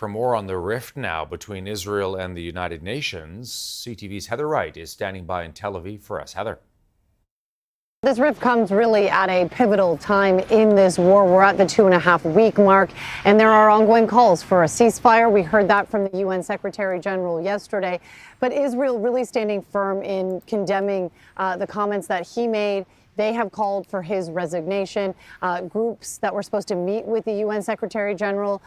For more on the rift now between Israel and the United Nations, CTV's Heather Wright is standing by in Tel Aviv for us. Heather. This rift comes really at a pivotal time in this war. We're at the 2.5-week mark, and there are ongoing calls for a ceasefire. We heard that from the UN Secretary General yesterday. But Israel really standing firm in condemning the comments that he made. They have called for his resignation. Groups that were supposed to meet with the UN Secretary General,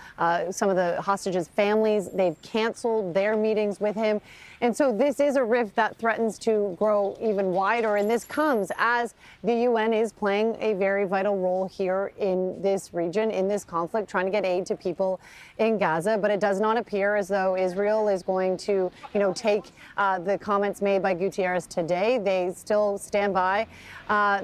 some of the hostages' families, they've canceled their meetings with him. And so this is a rift that threatens to grow even wider. And this comes as the UN is playing a very vital role here in this region, in this conflict, trying to get aid to people in Gaza. But it does not appear as though Israel is going to, take the comments made by Guterres today. They still stand by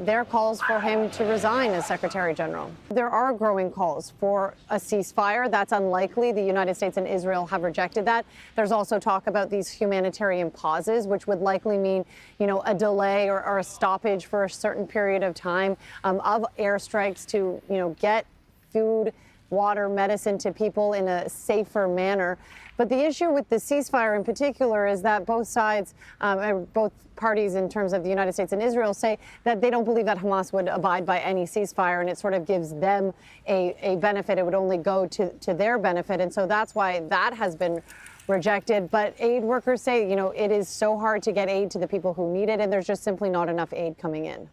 their calls for him to resign as Secretary General. There are growing calls for a ceasefire. That's unlikely. The United States and Israel have rejected that. There's also talk about these humanitarian pauses, which would likely mean, a delay or a stoppage for a certain period of time of airstrikes to, get food, water, medicine to people in a safer manner. But the issue with the ceasefire in particular is that both sides, both parties in terms of the United States and Israel, say that they don't believe that Hamas would abide by any ceasefire, and it sort of gives them a benefit. It would only go to their benefit. And so that's why that has been rejected. But aid workers say, it is so hard to get aid to the people who need it, and there's just simply not enough aid coming in.